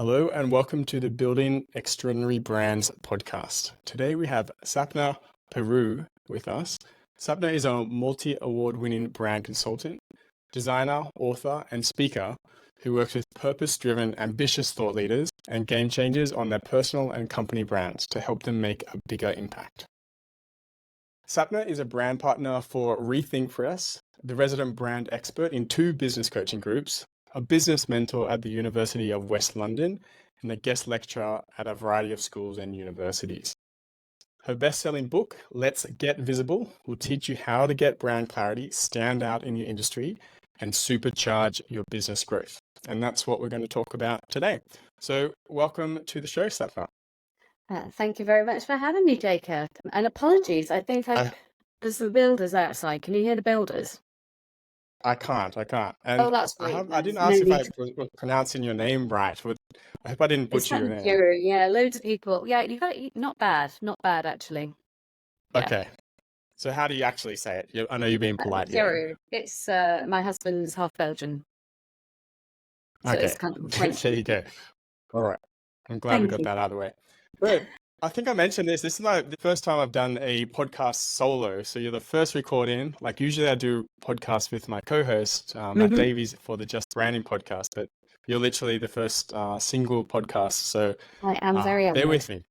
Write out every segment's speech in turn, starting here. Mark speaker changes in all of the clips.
Speaker 1: Hello and welcome to the Building Extraordinary Brands podcast. Today we have Sapna Pieroux with us. Sapna is a multi-award winning brand consultant, designer, author, and speaker who works with purpose-driven, ambitious thought leaders and game changers on their personal and company brands to help them make a bigger impact. Sapna is a brand partner for Rethink Press, the resident brand expert in 2 business coaching groups, a business mentor at the University of West London, and a guest lecturer at a variety of schools and universities. Her best-selling book, Let's Get Visible, will teach you how to get brand clarity, stand out in your industry, and supercharge your business growth. And that's what we're going to talk about today. So welcome to the show, Sapna.
Speaker 2: Thank you very much for having me, Jacob. And apologies, I think there's some builders outside. Can you hear the builders?
Speaker 1: I can't. And
Speaker 2: that's great.
Speaker 1: I didn't ask if I was pronouncing your name right. I hope I didn't butcher your name.
Speaker 2: Pieroux, yeah, loads of people. Yeah, you got it. Not bad actually. Yeah.
Speaker 1: Okay. So how do you actually say it? I know you're being polite here.
Speaker 2: Pieroux. It's my husband's half Belgian. So
Speaker 1: Okay.
Speaker 2: it's kind of French.
Speaker 1: There you go. All right. I'm glad we got that out of the way. But I think I mentioned this. This is the first time I've done a podcast solo. So you're the first recording. Like usually I do podcasts with my co-host, Matt Davies, for the Just Branding podcast, but you're literally the first single podcast. So
Speaker 2: I am very honored.
Speaker 1: Bear with me.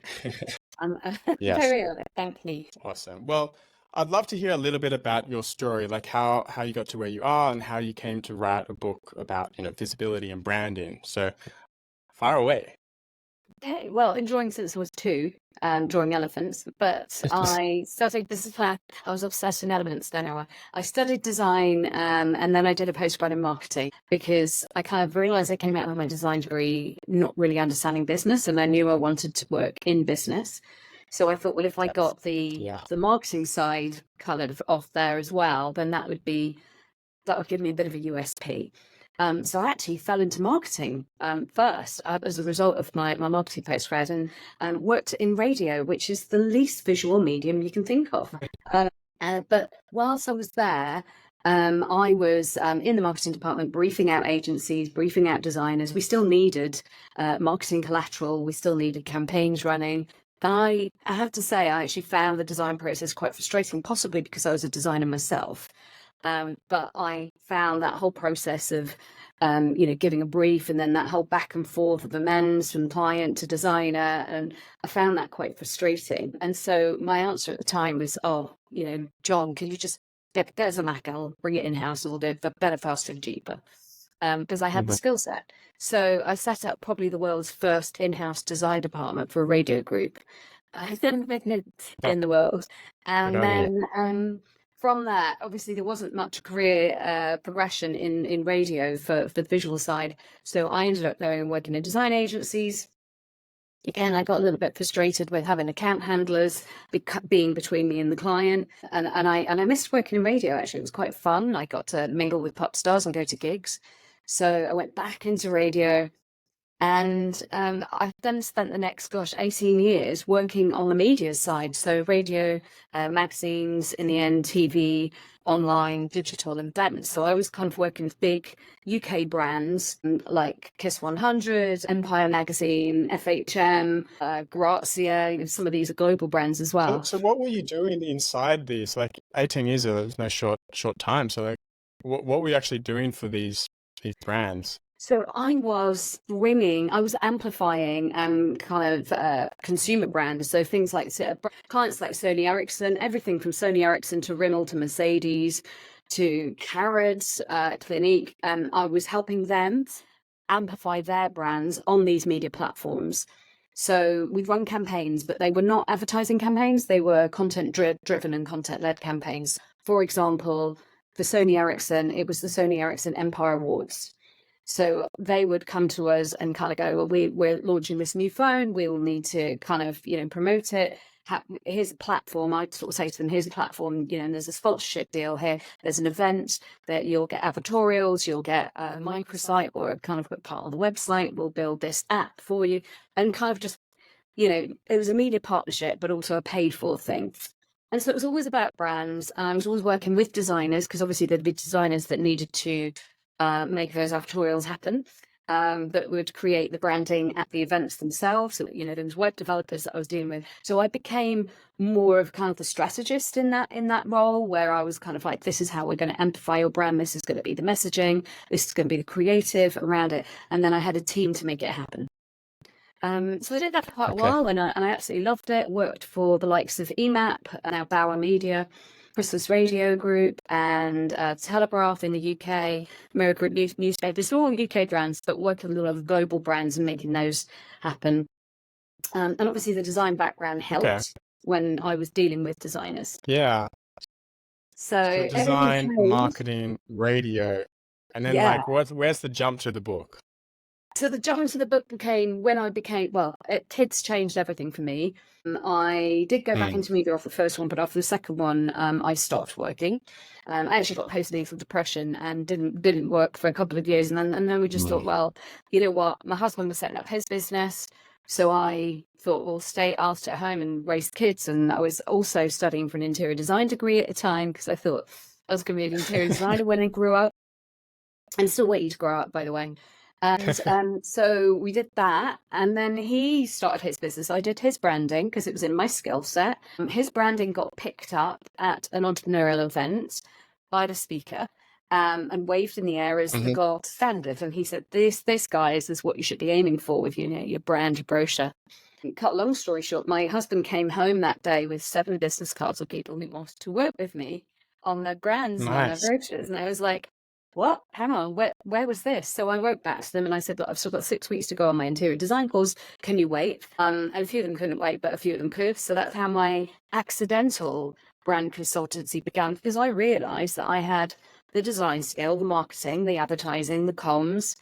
Speaker 2: I'm very honored. Thank you.
Speaker 1: Awesome. Well, I'd love to hear a little bit about your story, like how you got to where you are and how you came to write a book about, visibility and branding. So far away.
Speaker 2: Okay, well, in drawing since I was 2, drawing elephants, but I studied, this is where I was obsessed with elements, don't know. I studied design and then I did a postgrad in marketing because I kind of realized I came out of my design degree not really understanding business, and I knew I wanted to work in business. So I thought, well, if I got the marketing side colored off there as well, then that would give me a bit of a USP. So I actually fell into marketing first as a result of my marketing postgrad and worked in radio, which is the least visual medium you can think of. But whilst I was there, I was in the marketing department, briefing out agencies, briefing out designers. We still needed marketing collateral. We still needed campaigns running. I have to say, I actually found the design process quite frustrating, possibly because I was a designer myself. But I found that whole process of, giving a brief and then that whole back and forth of amends from client to designer, and I found that quite frustrating. And so my answer at the time was, John, can you just get us a Mac? I'll bring it in-house and we'll do it better, faster and cheaper. Because I had the skill set. So I set up probably the world's first in-house design department for a radio group. I didn't in the world. And then from that, obviously, there wasn't much career progression in radio for the visual side. So I ended up going and working in design agencies. Again, I got a little bit frustrated with having account handlers being between me and the client. And I missed working in radio, actually. It was quite fun. I got to mingle with pop stars and go to gigs. So I went back into radio. And I've then spent the next, 18 years working on the media side. So radio, magazines, in the end, TV, online, digital events. So I was kind of working with big UK brands like Kiss 100, Empire Magazine, FHM, Grazia. Some of these are global brands as well.
Speaker 1: So what were you doing inside these? Like 18 years ago, there's no short time. So like, what were you actually doing for these brands?
Speaker 2: So I was amplifying kind of consumer brands. So things like clients like Sony Ericsson, everything from Sony Ericsson to Rimmel to Mercedes to Carrots, Clinique. I was helping them amplify their brands on these media platforms. So we'd run campaigns, but they were not advertising campaigns. They were content driven and content led campaigns. For example, for Sony Ericsson, it was the Sony Ericsson Empire Awards. So they would come to us and kind of go, well, we're launching this new phone. We will need to kind of, promote it. Here's a platform. I'd sort of say to them, here's a platform, and there's a sponsorship deal here. There's an event that you'll get advertorials, you'll get a microsite or a kind of part of the website. We'll build this app for you. And kind of just, it was a media partnership, but also a paid for thing. And so it was always about brands. I was always working with designers because obviously there'd be designers that needed to make those advertorials happen. that would create the branding at the events themselves. So, you know, there was web developers that I was dealing with. So I became more of kind of the strategist in that role, where I was kind of like, this is how we're going to amplify your brand. This is going to be the messaging. This is going to be the creative around it. And then I had a team to make it happen. So I did that for quite a while, and I absolutely loved it. Worked for the likes of EMAP, now Bauer Media, Christmas Radio Group, and Telegraph in the UK, Mirror Group newspapers, all UK brands, but working with a lot of global brands and making those happen. And obviously the design background helped when I was dealing with designers.
Speaker 1: Yeah.
Speaker 2: So
Speaker 1: design, marketing, radio, and then like, where's the jump to the book?
Speaker 2: So the jump to the book came when I became, kids changed everything for me. I did go back into media after the first one, but after the second one, I stopped working. I actually got postnatal depression and didn't work for a couple of years. And then we just thought, well, you know what? My husband was setting up his business. So I thought, well, I'll stay at home and raise kids. And I was also studying for an interior design degree at the time, because I thought I was going to be an interior designer when I grew up. I'm still waiting to grow up, by the way. And so we did that, and then he started his business. I did his branding because it was in my skill set. His branding got picked up at an entrepreneurial event by the speaker, and waved in the air as the gold standard. And he said, "This, guys, is what you should be aiming for with your brand brochure." And cut a long story short, my husband came home that day with 7 business cards of people who wanted to work with me on their brands and on their brochures, and I was like, what? Hang on, where was this? So I wrote back to them and I said, look, I've still got 6 weeks to go on my interior design course. Can you wait? And a few of them couldn't wait, but a few of them could. So that's how my accidental brand consultancy began, because I realized that I had the design skill, the marketing, the advertising, the comms.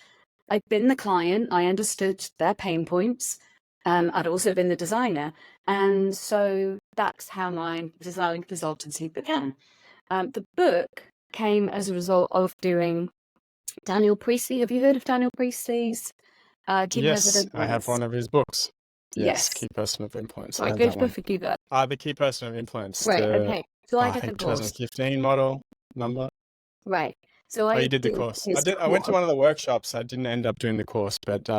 Speaker 2: I'd been the client. I understood their pain points. I'd also been the designer. And so that's how my design consultancy began. The book came as a result of doing Daniel Priestley. Have you heard of Daniel Priestley's
Speaker 1: Yes, I have one of his books.
Speaker 2: Yes.
Speaker 1: Key Person of Influence.
Speaker 2: Right, good book for you that.
Speaker 1: The Key Person of Influence.
Speaker 2: Right, okay. So I did
Speaker 1: think
Speaker 2: the course.
Speaker 1: 2015 model number.
Speaker 2: Right. So
Speaker 1: you did the course. I went to one of the workshops. I didn't end up doing the course, but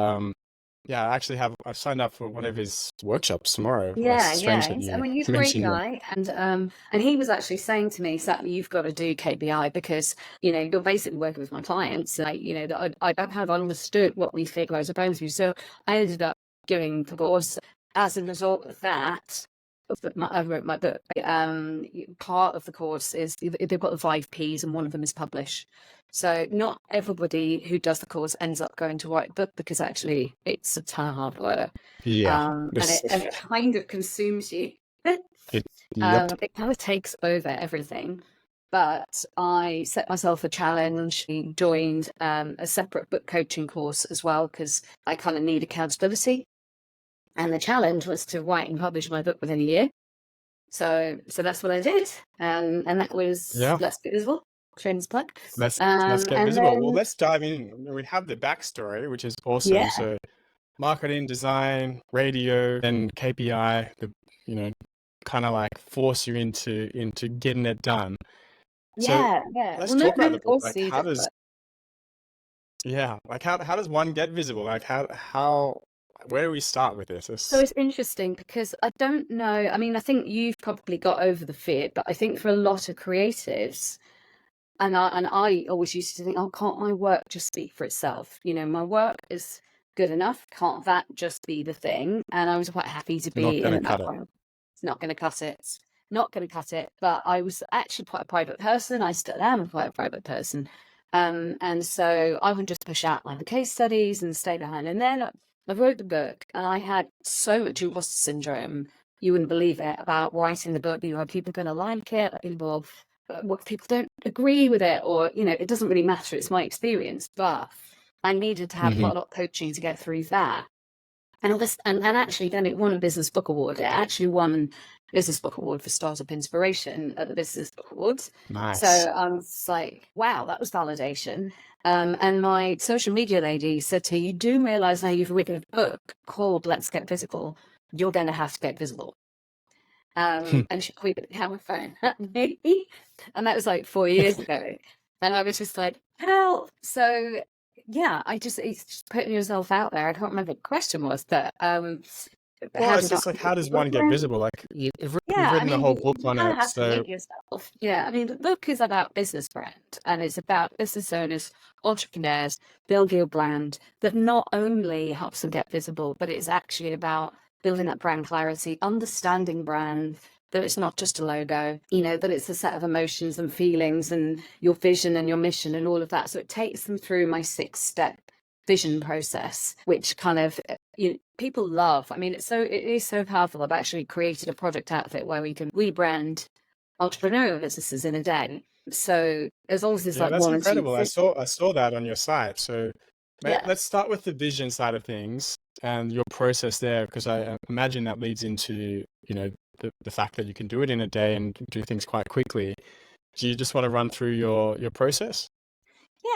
Speaker 1: yeah, I've signed up for one of his workshops tomorrow.
Speaker 2: Yeah. I mean, he's a great guy, and he was actually saying to me, Sapna, you've got to do KPI, because you're basically working with my clients. Like, that I don't have understood what these figures are supposed to. So I ended up doing the course. As a result of that, I wrote my book. Part of the course is they've got the 5 Ps, and one of them is publish. So not everybody who does the course ends up going to write a book, because actually it's a ton of hard work. And it kind of consumes you. It kind of takes over everything. But I set myself a challenge, joined a separate book coaching course as well, because I kind of need accountability. And the challenge was to write and publish my book within a year. So that's what I did. And that was Let's Be Visible. Shane's plug.
Speaker 1: Let's get visible. Well, let's dive in. We have the backstory, which is awesome. Yeah. So marketing, design, radio, and KPI, kind of like force you into getting it done.
Speaker 2: Yeah.
Speaker 1: Let's talk about the book. Like, how does one get visible? Like how where do we start with this?
Speaker 2: So it's interesting, because I don't know. I mean, I think you've probably got over the fear, but I think for a lot of creatives, and I always used to think, oh, can't my work just speak for itself? My work is good enough. Can't that just be the thing? And I was quite happy to be in that point. It's not going to cut it. It's not going to cut it. But I was actually quite a private person. I still am quite a private person. And so I would just push out like the case studies and stay behind. And then I wrote the book, and I had so much imposter syndrome, you wouldn't believe it, about writing the book. Are people going to like it? What people don't agree with it, or it doesn't really matter. It's my experience, but I needed to have a lot of coaching to get through that. And actually, then it won a Business Book Award. It actually won Business Book Award for Startup Inspiration at the Business Book Awards.
Speaker 1: Nice.
Speaker 2: So I was like, wow, that was validation. And my social media lady said to her, you do realize now you've written a book called Let's Get Visible. You're going to have to get visible. And she pointed the camera phone at me. And that was like 4 years ago. And I was just like, help. So Yeah, it's just putting yourself out there. I can't remember what the question was, but
Speaker 1: Well,
Speaker 2: how
Speaker 1: it's
Speaker 2: did I?
Speaker 1: just like, how does one get visible? Like you've
Speaker 2: Yeah, I
Speaker 1: written a
Speaker 2: mean,
Speaker 1: whole book
Speaker 2: you
Speaker 1: on
Speaker 2: kind of
Speaker 1: it.
Speaker 2: have to
Speaker 1: So
Speaker 2: make yourself. Yeah, I mean, the book is about business brand, and it's about business owners, entrepreneurs, building a brand that not only helps them get visible, but it's actually about building that brand clarity, understanding brand, that it's not just a logo, that it's a set of emotions and feelings and your vision and your mission and all of that. So it takes them through my 6-step vision process, which kind of people love. I mean, it is so powerful. I've actually created a product outfit where we can rebrand entrepreneurial businesses in a day. So as long as there's
Speaker 1: yeah,
Speaker 2: like
Speaker 1: that's
Speaker 2: one or two
Speaker 1: incredible. I saw that on your site. So
Speaker 2: yeah.
Speaker 1: let's start with the vision side of things and your process there, because I imagine that leads into, the fact that you can do it in a day and do things quite quickly. Do you just want to run through your process?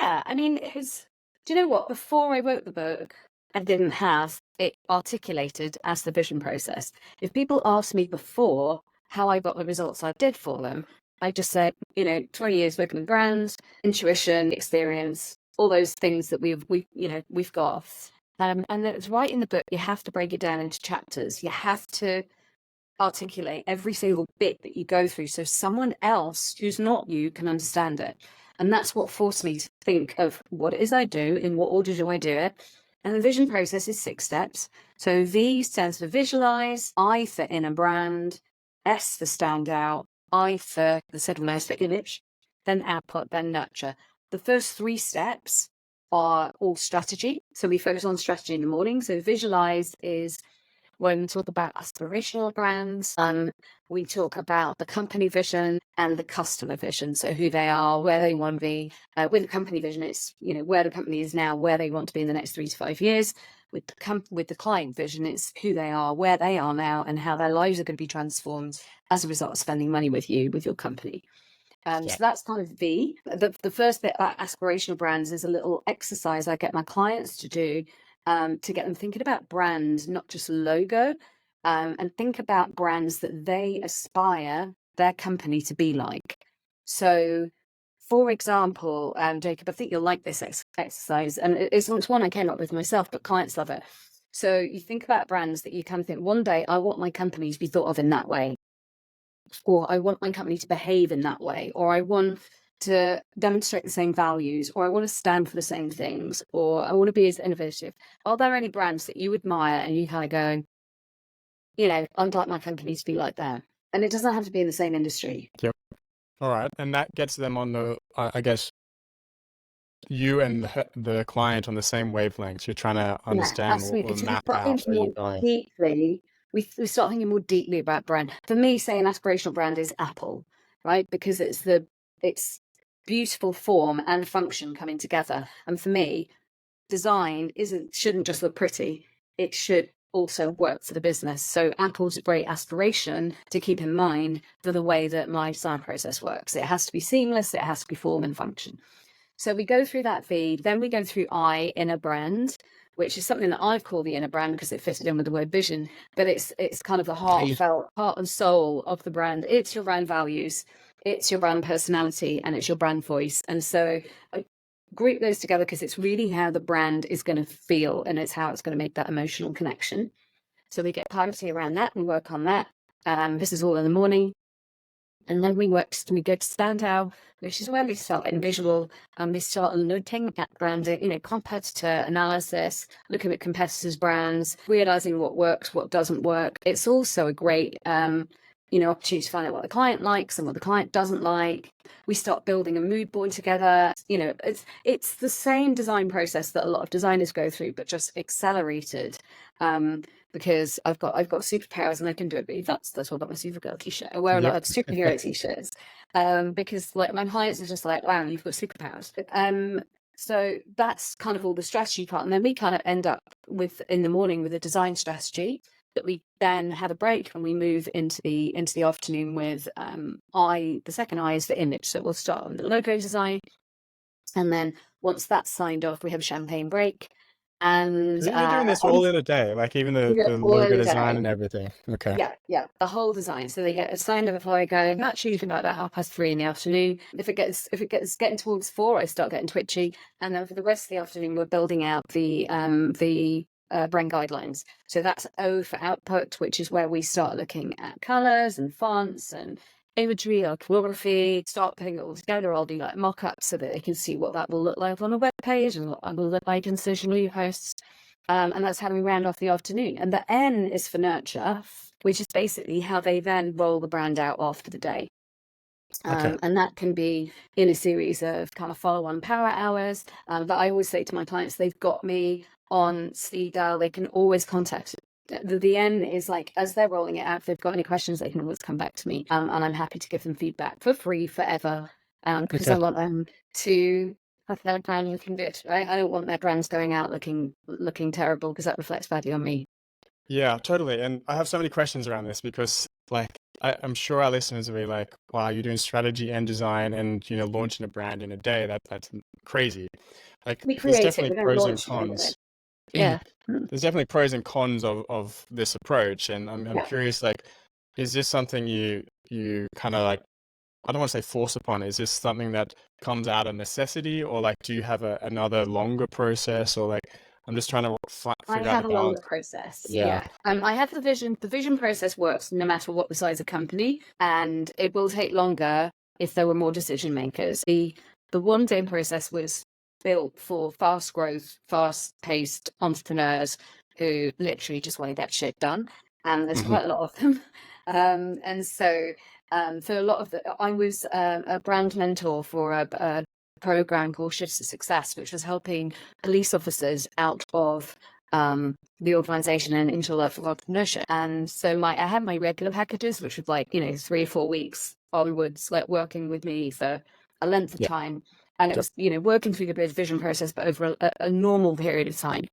Speaker 2: Yeah, I mean, do you know what? Before I wrote the book, I didn't have it articulated as the vision process. If people asked me before how I got the results I did for them, I just said, 20 years working with brands, intuition, experience, all those things that we've got. And it's right in the book. You have to break it down into chapters. You have to articulate every single bit that you go through so someone else who's not you can understand it. And that's what forced me to think of what it is I do, in what order do I do it. And the vision process is 6 steps. So V stands for visualize, I for inner brand, S for stand out, I for the centralized for image, then output, then nurture. The first 3 steps are all strategy. So we focus on strategy in the morning. So visualize is when we talk about aspirational brands, we talk about the company vision and the customer vision. So who they are, where they want to be. With the company vision, it's where the company is now, where they want to be in the next 3 to 5 years. With the client vision, it's who they are, where they are now, and how their lives are going to be transformed as a result of spending money with you, with your company. So that's kind of V. The first bit about aspirational brands is a little exercise I get my clients to do, to get them thinking about brand, not just logo, and think about brands that they aspire their company to be like. So, for example, Jacob, I think you'll like this exercise, and it's one I came up with myself, but clients love it. So you think about brands that you kind of think, one day I want my company to be thought of in that way, or I want my company to behave in that way, or I want to demonstrate the same values, or I want to stand for the same things, or I want to be as innovative. Are there any brands that you admire and you kind of go, I'd like my company to be like that? And it doesn't have to be in the same industry.
Speaker 1: Yep. All right. And that gets them on the, I guess, you and the client on the same wavelength. You're trying to
Speaker 2: Yeah,
Speaker 1: understand or,
Speaker 2: absolutely.
Speaker 1: or
Speaker 2: Because we
Speaker 1: map
Speaker 2: start
Speaker 1: out.
Speaker 2: thinking more deeply. We start thinking more deeply about brand. For me, say an aspirational brand is Apple, right? Because it's beautiful form and function coming together. And for me, design shouldn't just look pretty. It should also work for the business. So Apple's a great aspiration to keep in mind for the way that my design process works. It has to be seamless. It has to be form and function. So we go through that V, then we go through I, inner brand, which is something that I've called the inner brand because it fitted in with the word vision, but it's kind of the heart and soul of the brand. It's your brand values, it's your brand personality, and it's your brand voice. And so I group those together because it's really how the brand is going to feel, and it's how it's going to make that emotional connection. So we get clarity around that, we work on that. This is all in the morning. And then we go to stand out, which is where we start in visual, and we start looking at branding, competitor analysis, looking at competitors' brands, realizing what works, what doesn't work. It's also a great, opportunity to find out what the client likes and what the client doesn't like. We start building a mood board together. It's the same design process that a lot of designers go through, but just accelerated. Because I've got superpowers and I can do it. But that's all about my Supergirl t-shirt. I wear a lot of superhero t-shirts, because like my clients are just like, wow, you've got superpowers. So that's kind of all the strategy part, and then we kind of end up in the morning with a design strategy that we then have a break and we move into the afternoon with the second I is the image. So we'll start on the logo design, and then once that's signed off, we have a champagne break. And
Speaker 1: So you're doing this
Speaker 2: on
Speaker 1: all in a day, like even
Speaker 2: we
Speaker 1: the
Speaker 2: get all
Speaker 1: logo
Speaker 2: over
Speaker 1: design
Speaker 2: day.
Speaker 1: and everything. Okay.
Speaker 2: Yeah, the whole design. So they get assigned before I go. That's usually about 3:30 in the afternoon. If it gets getting towards 4, I start getting twitchy. And then for the rest of the afternoon, we're building out the brand guidelines. So that's O for output, which is where we start looking at colors and fonts and imagery, iconography, start putting it all together. I'll do like mock-ups so that they can see what that will look like on a web page and what that will look like in social media posts. And that's how we round off the afternoon. And the N is for nurture, which is basically how they then roll the brand out after the day.
Speaker 1: Okay.
Speaker 2: And that can be in a series of kind of follow-on power hours. But I always say to my clients, they've got me on speed dial. They can always contact. The N is like, as they're rolling it out, if they've got any questions, they can always come back to me. And I'm happy to give them feedback for free forever. Because I
Speaker 1: Okay.
Speaker 2: want them to have their brand looking good, right? I don't want their brands going out looking terrible, because that reflects badly on me.
Speaker 1: Yeah, totally. And I have so many questions around this because like I'm sure our listeners will be like, wow, you're doing strategy and design and launching a brand in a day. That's crazy. Like
Speaker 2: We
Speaker 1: there's
Speaker 2: create it,
Speaker 1: definitely
Speaker 2: we don't
Speaker 1: pros and
Speaker 2: launch it anyway.
Speaker 1: cons.
Speaker 2: Yeah. Mm.
Speaker 1: There's definitely pros and cons of this approach. And I'm
Speaker 2: Yeah.
Speaker 1: curious, like, is this something you kind of like, I don't want to say force upon. Is this something that comes out of necessity, or like, do you have another longer process, or like, I'm just trying to
Speaker 2: I
Speaker 1: figure out
Speaker 2: have
Speaker 1: the
Speaker 2: a longer
Speaker 1: balance.
Speaker 2: process.
Speaker 1: Yeah.
Speaker 2: Yeah. I have the vision. The vision process works no matter what the size of company, and it will take longer if there were more decision makers. The 1-day process was built for fast growth, fast paced entrepreneurs who literally just wanted that shit done. And there's
Speaker 1: Mhm.
Speaker 2: quite a lot of them. And so for a lot of I was a brand mentor for a program called Shifts to Success, which was helping police officers out of the organization and into love for entrepreneurship. And so I had my regular packages, which was like 3 or 4 weeks onwards, like working with me for a length of
Speaker 1: Yeah.
Speaker 2: time. And it
Speaker 1: Yep.
Speaker 2: was working through the vision process, but over a normal period of time.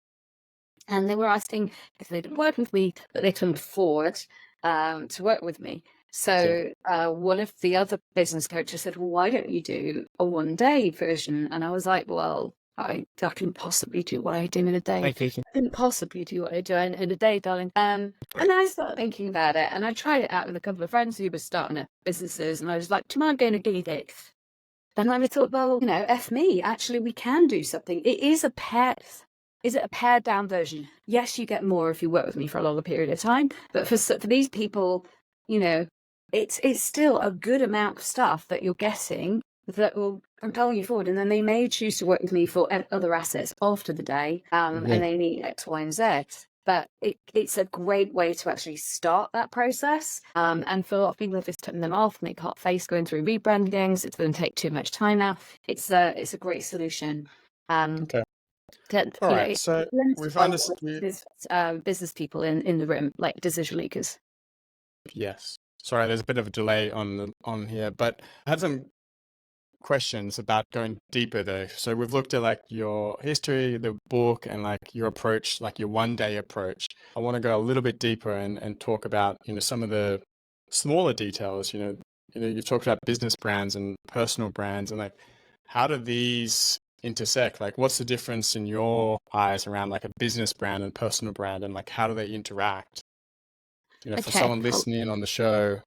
Speaker 2: And they were asking if they didn't work with me, that they couldn't afford to work with me. So one of the other business coaches said, well, why don't you do a 1-day version? And I was like, well, I couldn't possibly do what I do in a day.
Speaker 1: Thank you.
Speaker 2: I couldn't possibly do what I do in a day, darling. And I started thinking about it, and I tried it out with a couple of friends who were starting up businesses, and I was like, do you mind going to gig it? Then I thought, well, F me. Actually, we can do something. It is a pair. Is it a pared down version? Yes, you get more if you work with me for a longer period of time. But for these people, it's still a good amount of stuff that you're getting that will propel you forward. And then they may choose to work with me for other assets after the day, and they need X, Y, and Z. But it's a great way to actually start that process. And for a lot of people, if it's putting them off and they can't face going through rebrandings, it's going to take too much time now. It's a great solution.
Speaker 1: Okay.
Speaker 2: That,
Speaker 1: All right. So we've understood.
Speaker 2: business people in the room, like decision makers.
Speaker 1: Yes. Sorry, there's a bit of a delay on here, but I had some questions about going deeper though. So we've looked at like your history, the book, and like your approach, like your 1-day approach. I want to go a little bit deeper and talk about some of the smaller details. You've talked about business brands and personal brands, and like how do these intersect? Like what's the difference in your eyes around like a business brand and personal brand, and like how do they interact? For someone listening on the show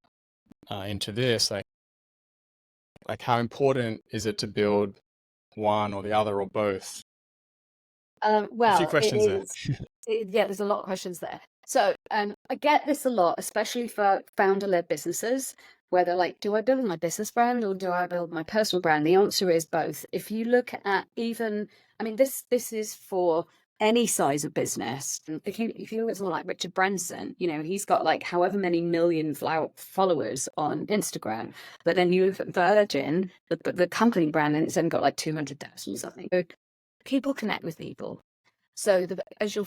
Speaker 1: into this, like how important is it to build one or the other or both? A few
Speaker 2: Well, it
Speaker 1: questions there.
Speaker 2: is. Yeah, there's a lot of questions there. So I get this a lot, especially for founder-led businesses, where they're like, do I build my business brand or do I build my personal brand? The answer is both. If you look at this is for any size of business. If you look at someone like Richard Branson, he's got like however many million followers on Instagram, but then you look at Virgin, the company brand, and it's then got like 200,000 or something. So people connect with people. So as you're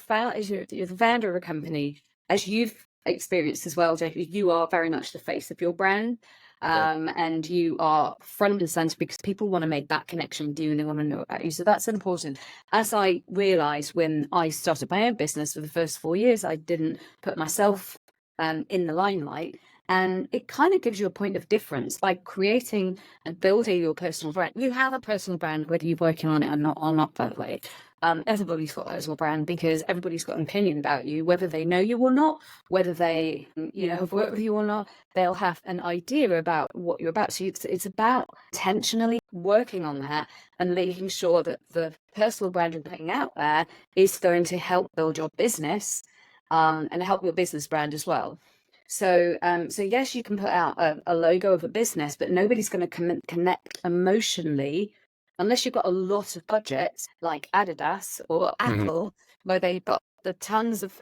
Speaker 2: the founder of a company, as you've experienced as well, Jake, you are very much the face of your brand. And you are front and center because people want to make that connection with you and they want to know about you. So that's important. As I realized when I started my own business for the first 4 years, I didn't put myself in the limelight. And it kind of gives you a point of difference by creating and building your personal brand. You have a personal brand, whether you're working on it or not, by the way. Everybody's got a personal brand because everybody's got an opinion about you, whether they know you or not, whether they, have worked with you or not. They'll have an idea about what you're about. So it's about intentionally working on that and making sure that the personal brand you're putting out there is going to help build your business, and help your business brand as well. So yes, you can put out a logo of a business, but nobody's going to connect emotionally unless you've got a lot of budget, like Adidas or Apple, where they've got the tons of,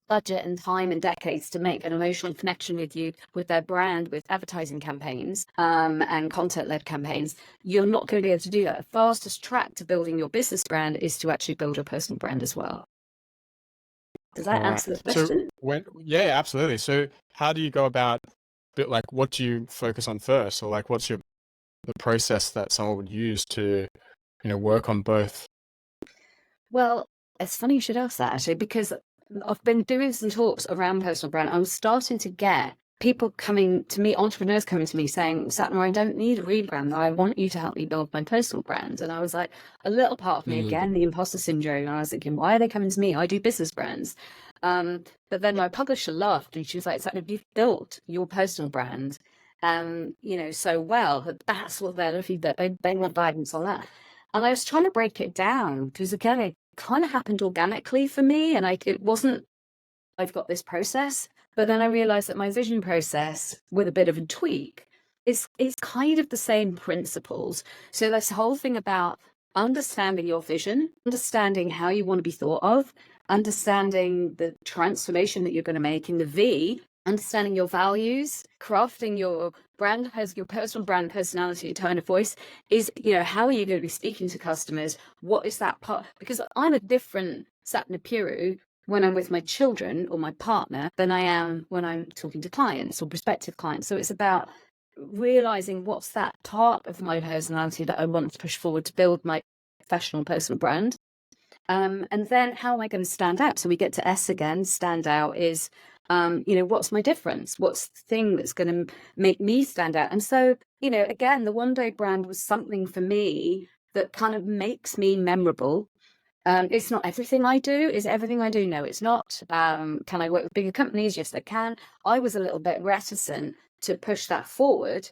Speaker 2: budget and time and decades to make an emotional connection with you, with their brand, with advertising campaigns, and content-led campaigns. You're not going to be able to do that. The fastest track to building your business brand is to actually build your personal brand as well. Does that answer the question?
Speaker 1: Yeah, absolutely. So how do you go about, what do you focus on first, or what's the process that someone would use to, work on both?
Speaker 2: Well, it's funny you should ask that, actually, because I've been doing some talks around personal brand. I'm starting to get people coming to me, entrepreneurs coming to me saying, Sapna, I don't need a rebrand. I want you to help me build my personal brand. And I was like, a little part of me, again, the imposter syndrome. And I was thinking, why are they coming to me? I do business brands. But then my publisher laughed and she was like, Sapna, you've built your personal brand, so well that that's what they're looking at. They want guidance on that. And I was trying to break it down because, again, it kind of happened organically for me. And it wasn't, I've got this process. But then I realized that my vision process, with a bit of a tweak, is kind of the same principles. So this whole thing about understanding your vision, understanding how you want to be thought of, understanding the transformation that you're going to make in the V, understanding your values, crafting your brand, has your personal brand personality, tone of voice, is, how are you going to be speaking to customers? What is that part? Because I'm a different Sapna Pieroux when I'm with my children or my partner than I am when I'm talking to clients or prospective clients. So it's about realizing what's that part of my personality that I want to push forward to build my professional personal brand. And then how am I going to stand out? So we get to S again. Stand out is, what's my difference? What's the thing that's going to make me stand out? And so, again, the One Day brand was something for me that kind of makes me memorable. It's not everything I do. Is everything I do? No, it's not. Can I work with bigger companies? Yes, I can. I was a little bit reticent to push that forward,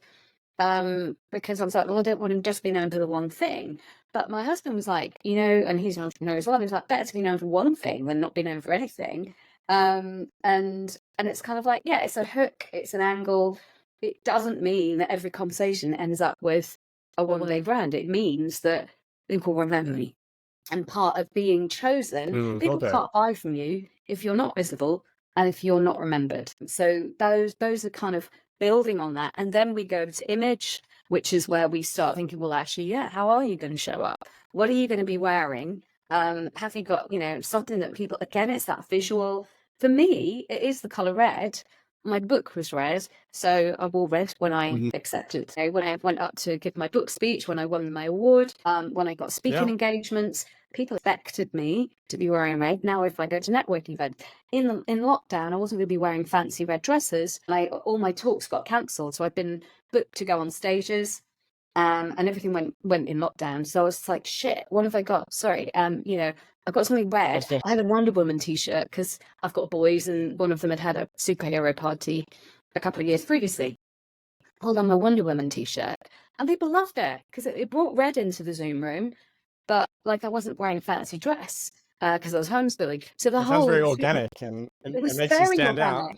Speaker 2: because I was like, well, I don't want him just be known for the one thing. But my husband was like, and he's an entrepreneur as well. He was like, better to be known for one thing than not be known for anything. And it's kind of like, yeah, it's a hook, it's an angle. It doesn't mean that every conversation ends up with a one-day brand. It means that people remember me. And part of being chosen, people can't buy from you if you're not visible and if you're not remembered. So those are kind of building on that. And then we go to image, which is where we start thinking, well, actually, how are you going to show up? What are you going to be wearing? Have you got, something that people, again, it's that visual. For me, it is the color red. My book was red, so I wore red when I accepted. When I went up to give my book speech, when I won my award, when I got speaking engagements, people expected me to be wearing red. Now, if I go to networking events, in lockdown, I wasn't going to be wearing fancy red dresses. All my talks got cancelled, so I've been booked to go on stages, and everything went in lockdown. So I was like, shit, what have I got? Sorry, I've got something red. I had a Wonder Woman t-shirt because I've got boys and one of them had a superhero party a couple of years previously. Pulled on my Wonder Woman t-shirt and people loved it because it brought red into the Zoom room. But I wasn't wearing a fancy dress because I was homeschooling. So it sounds
Speaker 1: very organic and it makes you stand out.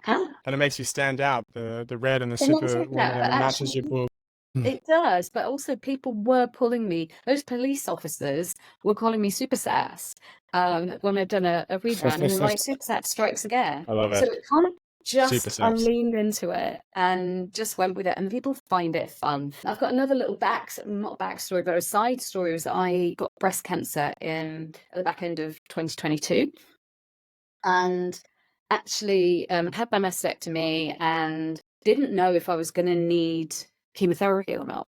Speaker 2: Huh?
Speaker 1: And it makes you stand out. The red and the super matches your book.
Speaker 2: It does, but also people were pulling me. Those police officers were calling me super sass when I'd done a rebrand. And like, super sass strikes again.
Speaker 1: I love it.
Speaker 2: So it kind of just, I leaned into it and just went with it. And people find it fun. I've got another little not backstory, but a side story was that I got breast cancer at the back end of 2022. And actually had my mastectomy and didn't know if I was going to need chemotherapy or not.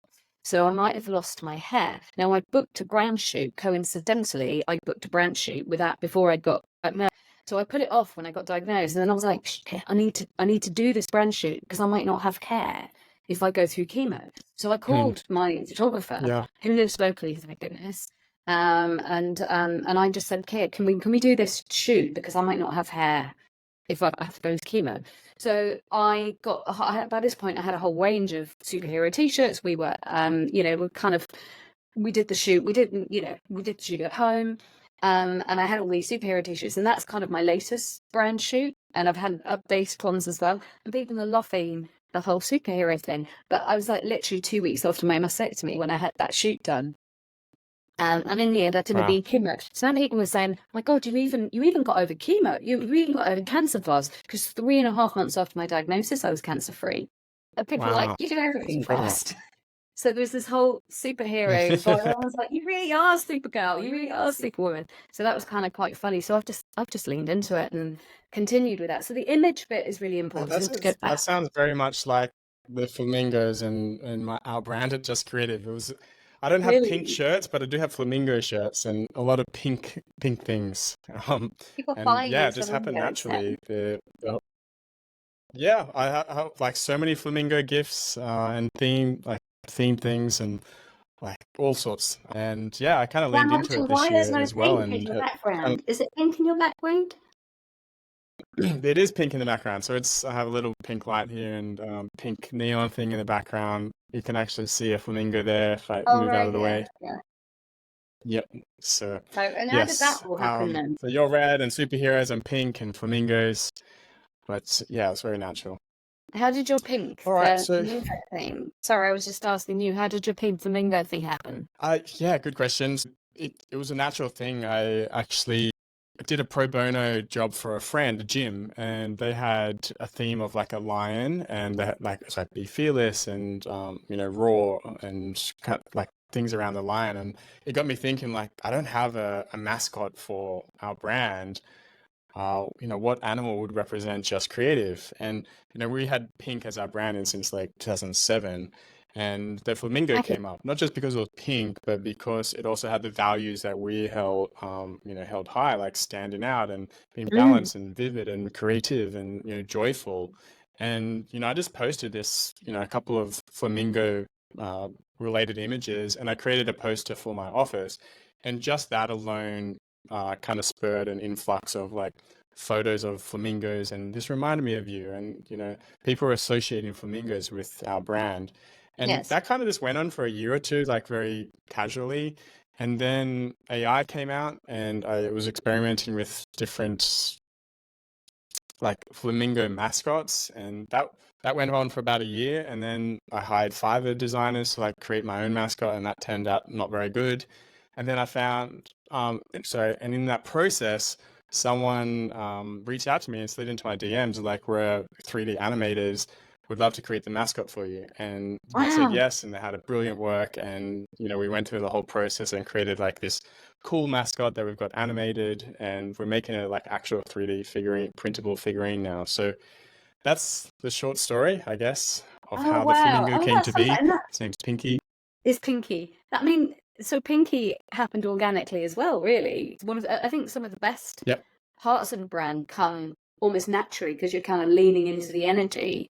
Speaker 2: So I might have lost my hair. Now I booked a brand shoot. Coincidentally, I booked a brand shoot before I got diagnosed. So I put it off when I got diagnosed, and then I was like, shit, I need to do this brand shoot because I might not have care if I go through chemo. So I called my photographer, who lives locally, thank goodness, And I just said, okay, can we do this shoot, because I might not have hair if I have to go to chemo. So by this point I had a whole range of superhero t-shirts. We were we did the shoot. We did the shoot at home. And I had all these superhero t-shirts, and that's kind of my latest brand shoot. And I've had updated ones as well. And people are loving the whole superhero thing. But I was like literally 2 weeks after my mastectomy when I had that shoot done. And in the end, I didn't
Speaker 1: Wow.
Speaker 2: need chemo. So then people were saying, "Oh my God, you even got over chemo. You even got over cancer fast." Because 3.5 months after my diagnosis, I was cancer free. And people were like,
Speaker 1: Wow.
Speaker 2: "You did everything
Speaker 1: Incredible.
Speaker 2: fast." So there was this whole superhero vibe. I was like, "You really are Supergirl. You really are Superwoman." So that was kind of quite funny. So I've just leaned into it and continued with that. So the image bit is really important to get back.
Speaker 1: That sounds very much like the flamingos and our brand at Just Creative. I don't have pink
Speaker 2: Really,
Speaker 1: shirts, but I do have flamingo shirts and a lot of pink things.
Speaker 2: people
Speaker 1: And
Speaker 2: buying
Speaker 1: yeah,
Speaker 2: your
Speaker 1: it just happened
Speaker 2: flamingos
Speaker 1: naturally.
Speaker 2: then.
Speaker 1: Yeah, I have like so many flamingo gifts and theme things and like all sorts. And yeah, I kind of
Speaker 2: Now,
Speaker 1: leaned into it
Speaker 2: why
Speaker 1: this
Speaker 2: there's
Speaker 1: year
Speaker 2: no
Speaker 1: as well,
Speaker 2: pink in
Speaker 1: and
Speaker 2: your
Speaker 1: kind
Speaker 2: background? Is it pink in your background?
Speaker 1: it is pink in the background. So I have a little pink light here and pink neon thing in the background. You can actually see a flamingo there if I
Speaker 2: Oh,
Speaker 1: move out of
Speaker 2: right,
Speaker 1: the way.
Speaker 2: yeah.
Speaker 1: Yep. So
Speaker 2: So, and how did that
Speaker 1: yes.
Speaker 2: all happen then?
Speaker 1: So you're red and superheroes and pink and flamingos. But yeah, it's very natural.
Speaker 2: How did your pink
Speaker 1: All right. So
Speaker 2: flamingo thing? Sorry, I was just asking you. How did your pink flamingo thing happen?
Speaker 1: yeah, good questions. It was a natural thing. I actually did a pro bono job for a friend, a gym, and they had a theme of like a lion, and they had like it's like be fearless and raw and like things around the lion, and it got me thinking like I don't have a mascot for our brand. What animal would represent Just Creative? And we had pink as our branding since like 2007. And the flamingo
Speaker 2: Okay.
Speaker 1: came up, not just because it was pink, but because it also had the values that we held, held high, like standing out and being
Speaker 2: Mm.
Speaker 1: balanced and vivid and creative and, joyful. And, I just posted this, a couple of flamingo related images, and I created a poster for my office. And just that alone kind of spurred an influx of like photos of flamingos, and this reminded me of you. And people are associating flamingos with our brand, and
Speaker 2: Yes.
Speaker 1: that kind of just went on for a year or two, like very casually. And then AI came out, and I was experimenting with different like flamingo mascots, and that went on for about a year. And then I hired Fiverr designers to like create my own mascot, and that turned out not very good. And then I found and in that process, someone reached out to me and slid into my DMs like, we're 3D animators, would love to create the mascot for you. And I said
Speaker 2: Wow.
Speaker 1: yes, and they had a brilliant work. And we went through the whole process and created like this cool mascot that we've got animated, and we're making it like actual 3D figurine, printable figurine now. So that's the short story, I guess, of
Speaker 2: Oh,
Speaker 1: how the
Speaker 2: wow.
Speaker 1: flamingo
Speaker 2: Oh,
Speaker 1: came to
Speaker 2: that's something.
Speaker 1: be.
Speaker 2: And that
Speaker 1: His name's Pinky.
Speaker 2: is Pinky. I mean, so Pinky happened organically as well, really. It's I think some of the best
Speaker 1: Yep.
Speaker 2: parts of a brand come almost naturally because you're kind of leaning into the energy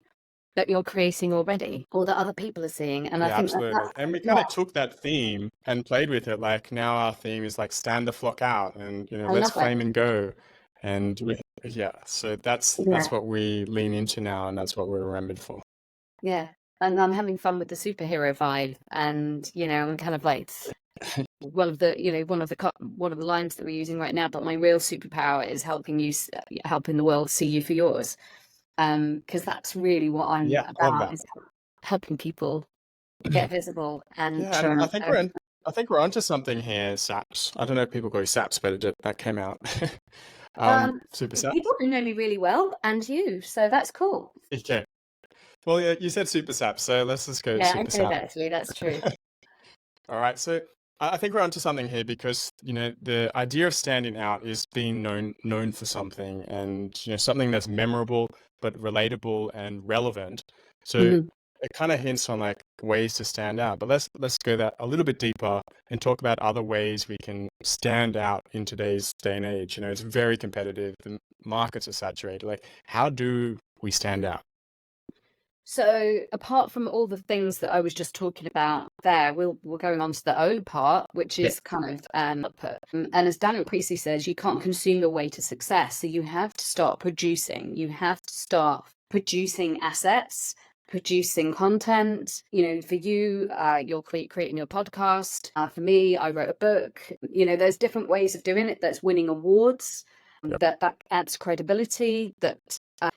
Speaker 2: that you're creating already or that other people are seeing. And I
Speaker 1: Yeah,
Speaker 2: think
Speaker 1: absolutely. And we kind
Speaker 2: yeah,
Speaker 1: of took that theme and played with it. Like now our theme is like stand the flock out and,
Speaker 2: I
Speaker 1: let's
Speaker 2: love it.
Speaker 1: flame and go. And yeah, so
Speaker 2: Yeah.
Speaker 1: that's what we lean into now, and that's what we're remembered for.
Speaker 2: Yeah. And I'm having fun with the superhero vibe. And, I'm kind of like one of one of the lines that we're using right now, but my real superpower is helping the world see you for yours. Because that's really what I'm
Speaker 1: Yeah, I love
Speaker 2: about,
Speaker 1: that.
Speaker 2: is helping people get visible and
Speaker 1: Yeah, and
Speaker 2: show.
Speaker 1: I think we're onto something here, Saps. I don't know if people go Saps, but that came out. Super
Speaker 2: People
Speaker 1: Saps.
Speaker 2: who know me really well, and you, so that's cool.
Speaker 1: Okay. Well, yeah, you said Super Saps, so let's just go
Speaker 2: Yeah, I
Speaker 1: Super
Speaker 2: did
Speaker 1: Sap.
Speaker 2: actually. That's true.
Speaker 1: All right, so I think we're onto something here because the idea of standing out is being known for something, and something that's memorable but relatable and relevant. So
Speaker 2: Mhm.
Speaker 1: it kind of hints on like ways to stand out. But let's go that a little bit deeper and talk about other ways we can stand out in today's day and age. It's very competitive. The markets are saturated. Like, how do we stand out?
Speaker 2: So apart from all the things that I was just talking about there, we're going on to the O part, which
Speaker 1: Yeah.
Speaker 2: is kind of output. And as Daniel Priestley says, you can't consume your way to success. So you have to start producing. You have to start producing assets, producing content. You know, for you, you're creating your podcast. For me, I wrote a book. You know, there's different ways of doing it. That's winning awards.
Speaker 1: Yep.
Speaker 2: That adds credibility. That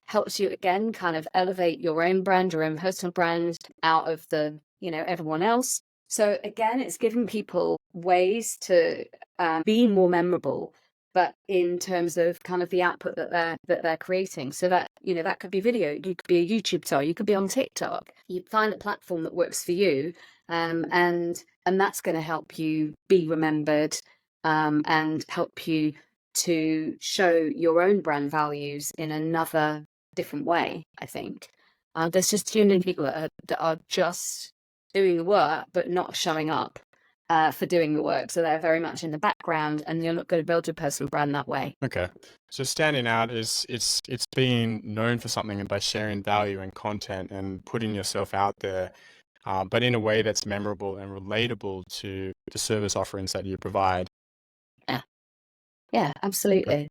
Speaker 2: helps you again kind of elevate your own brand, your own personal brand out of the, you know, everyone else. So again, it's giving people ways to be more memorable, but in terms of kind of the output that they're creating. So that, you know, that could be video, you could be a YouTube star, you could be on TikTok. You find a platform that works for you, and that's going to help you be remembered, and help you to show your own brand values in another different way, I think. There's just too many people that are just doing the work but not showing up for doing the work. So they're very much in the background, and you're not going to build your personal brand that way.
Speaker 1: Okay. So standing out is it's being known for something and by sharing value and content and putting yourself out there, but in a way that's memorable and relatable to the service offerings that you provide.
Speaker 2: Yeah, absolutely.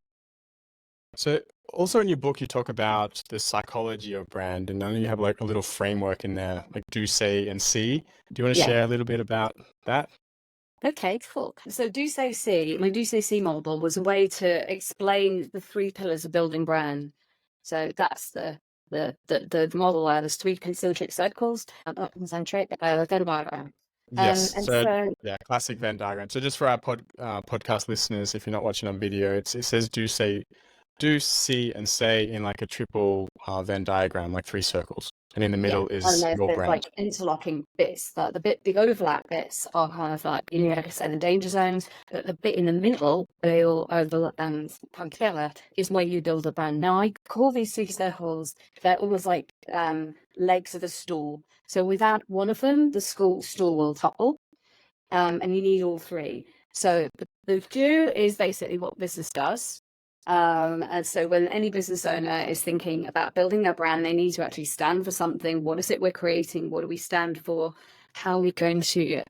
Speaker 1: So also in your book, you talk about the psychology of brand, and I know you have like a little framework in there, like do, say, and see. Do you want to
Speaker 2: Yeah.
Speaker 1: share a little bit about that?
Speaker 2: Okay, cool. So do say see, my do say see model was a way to explain the 3 pillars of building brand. So that's the model where there's 3 concentric circles, concentric Venn diagram.
Speaker 1: Yes.
Speaker 2: And
Speaker 1: So
Speaker 2: so
Speaker 1: yeah, classic Venn diagram. So just for our podcast listeners, if you're not watching on video, it says do, say, do, see, and say in like a triple Venn diagram, like 3 circles, and in the middle
Speaker 2: and
Speaker 1: is
Speaker 2: there's
Speaker 1: your brand.
Speaker 2: like interlocking bits. That the overlap bits are kind of like, you know, like I said, the danger zones. But the bit in the middle, they all overlap and come together, is where you build a brand. Now I call these 3 circles, they're almost like legs of a stool. So without one of them, the stool will topple, and you need all 3. So the do is basically what business does. And so when any business owner is thinking about building their brand, they need to actually stand for something. What is it we're creating? What do we stand for? How are we going to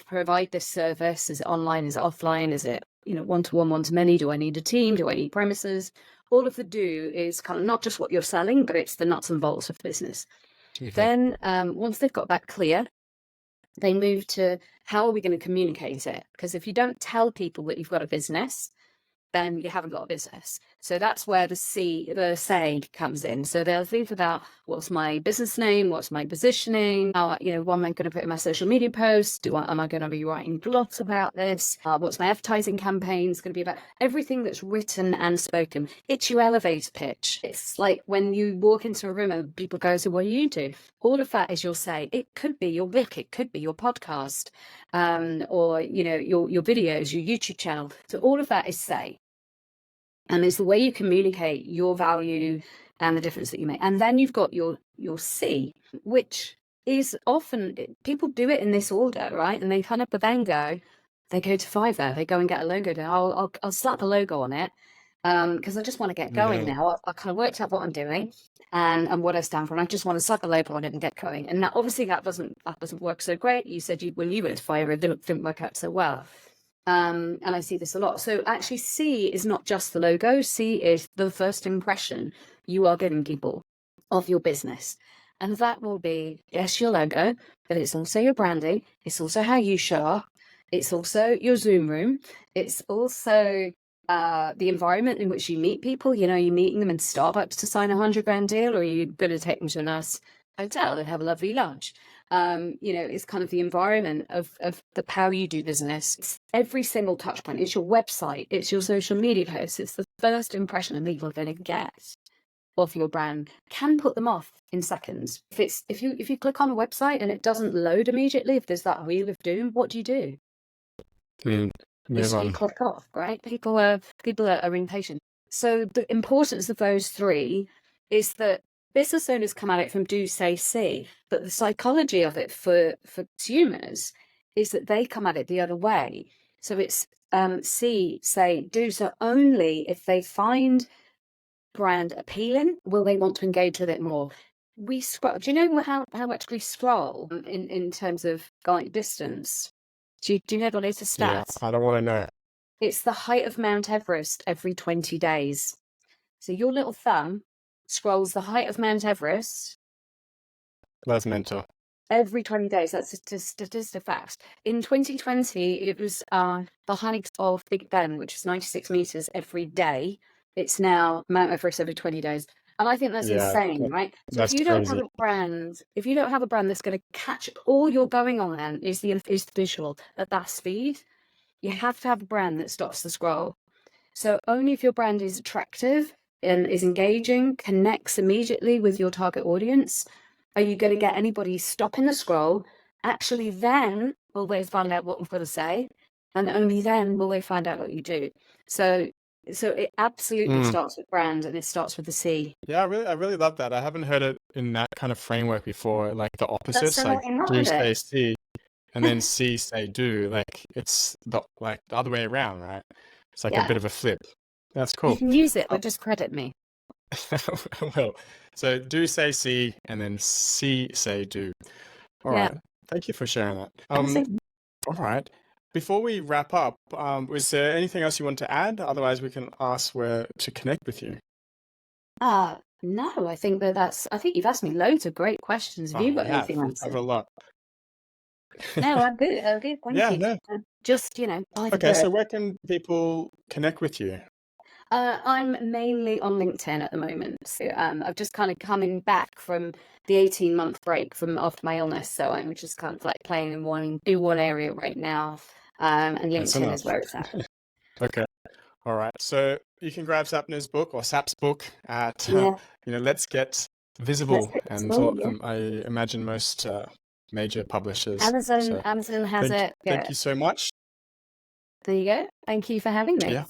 Speaker 2: provide this service? Is it online? Is it offline? Is it, you know, one-to-one, one-to-many? Do I need a team? Do I need premises? All of the do is kind of not just what you're selling, but it's the nuts and bolts of business. Then once they've got that clear, they move to how are we going to communicate it? Because if you don't tell people that you've got a business, then you haven't got a business. So that's where the say comes in. So they'll think about what's my business name, what's my positioning, how, you know, what am I going to put in my social media posts? Am I going to be writing blogs about this? What's my advertising campaigns going to be about? Everything that's written and spoken. It's your elevator pitch. It's like when you walk into a room and people go, so what do you do? All of that is your say. It could be your book, it could be your podcast, or, you know, your videos, your YouTube channel. So all of that is say. And it's the way you communicate your value and the difference that you make. And then you've got your C, which is often, people do it in this order, right? And they kind of then go to Fiverr, they go and get a logo down. I'll slap a logo on it, because I just want to get going now. I kind of worked out what I'm doing and what I stand for, and I just want to slap a logo on it and get going. And now, obviously, that doesn't work so great. You said when you went to Fiverr, it didn't work out so well. And I see this a lot. So actually C is not just the logo. C is the first impression you are giving people of your business. And that will be, yes, your logo, but it's also your branding. It's also how you show up. It's also your Zoom room. It's also the environment in which you meet people. You know, you're meeting them in Starbucks to sign $100,000 deal, or you're going to take them to a nice hotel and have a lovely lunch. You know, it's kind of the environment of the how you do business. It's every single touch point. It's your website. It's your social media posts. It's the first impression that people are going to get of your brand. Can put them off in seconds. If you click on a website and it doesn't load immediately, if there's that wheel of doom, what do you do? You click off, right? People are impatient. So the importance of those 3 is that business owners come at it from do, say, see, but the psychology of it for consumers is that they come at it the other way. So it's see, say, do. So only if they find brand appealing will they want to engage with it more. We scroll. Do you know how much we scroll in terms of like distance? Do you know the latest
Speaker 1: Yeah,
Speaker 2: stats?
Speaker 1: I don't want to know.
Speaker 2: It's the height of Mount Everest every 20 days. So your little thumb scrolls the height of Mount Everest
Speaker 1: That's mental.
Speaker 2: every 20 days. That's a statistic fact. In 2020, it was the height of Big Ben, which is 96 meters every day. It's now Mount Everest every 20 days. And I think that's
Speaker 1: Yeah,
Speaker 2: insane, right? So if
Speaker 1: that's
Speaker 2: you don't have
Speaker 1: crazy.
Speaker 2: a brand, that's going to catch all you're going on then is the visual at that speed, you have to have a brand that stops the scroll. So only if your brand is attractive and is engaging, connects immediately with your target audience, are you going to get anybody stopping the scroll. Actually, then will they find out what we've got to say, and only then will they find out what you do. So it absolutely starts with brand, and it starts with the C.
Speaker 1: Yeah, I really love that. I haven't heard it in that kind of framework before. Like the
Speaker 2: That's
Speaker 1: opposites,
Speaker 2: so
Speaker 1: like
Speaker 2: not
Speaker 1: do
Speaker 2: it.
Speaker 1: say see, and then see say do. Like it's the other way around, right? It's like a
Speaker 2: Yeah.
Speaker 1: bit of a flip. That's
Speaker 2: You
Speaker 1: cool.
Speaker 2: can use it, but just credit me.
Speaker 1: Well, so do say see, and then see say do. All
Speaker 2: Yeah.
Speaker 1: right. Thank you for sharing that.
Speaker 2: Awesome.
Speaker 1: All right. Before we wrap up, was there anything else you want to add? Otherwise, we can ask where to connect with you.
Speaker 2: No, I think I think you've asked me loads of great questions. Have you got anything
Speaker 1: we
Speaker 2: else?
Speaker 1: have a lot.
Speaker 2: No, I'm good. Thank
Speaker 1: Yeah,
Speaker 2: you.
Speaker 1: no.
Speaker 2: Just, buy the
Speaker 1: Okay, so
Speaker 2: book.
Speaker 1: where can people connect with you?
Speaker 2: I'm mainly on LinkedIn at the moment. So, I've just kind of coming back from the 18-month break from after my illness. So I'm just kind of like playing in one area right now. And
Speaker 1: That's
Speaker 2: LinkedIn
Speaker 1: enough.
Speaker 2: is where it's at.
Speaker 1: Okay. All right. So you can grab Sapna's book or Sap's book at,
Speaker 2: Yeah.
Speaker 1: Let's Get Visible.
Speaker 2: Let's
Speaker 1: And
Speaker 2: go, yeah.
Speaker 1: I imagine most major publishers.
Speaker 2: Amazon
Speaker 1: So
Speaker 2: has it. Yeah.
Speaker 1: thank you so much.
Speaker 2: There you go. Thank you for having me.
Speaker 1: Yeah.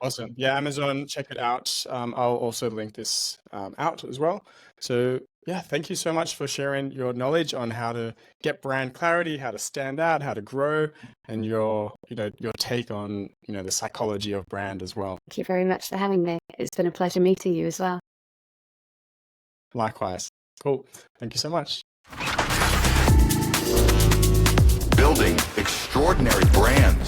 Speaker 1: Awesome. Yeah, Amazon, check it out. I'll also link this out as well. So yeah, thank you so much for sharing your knowledge on how to get brand clarity, how to stand out, how to grow, and your take on, the psychology of brand as well.
Speaker 2: Thank you very much for having me. It's been a pleasure meeting you as well.
Speaker 1: Likewise. Cool. Thank you so much.
Speaker 3: Building extraordinary brands.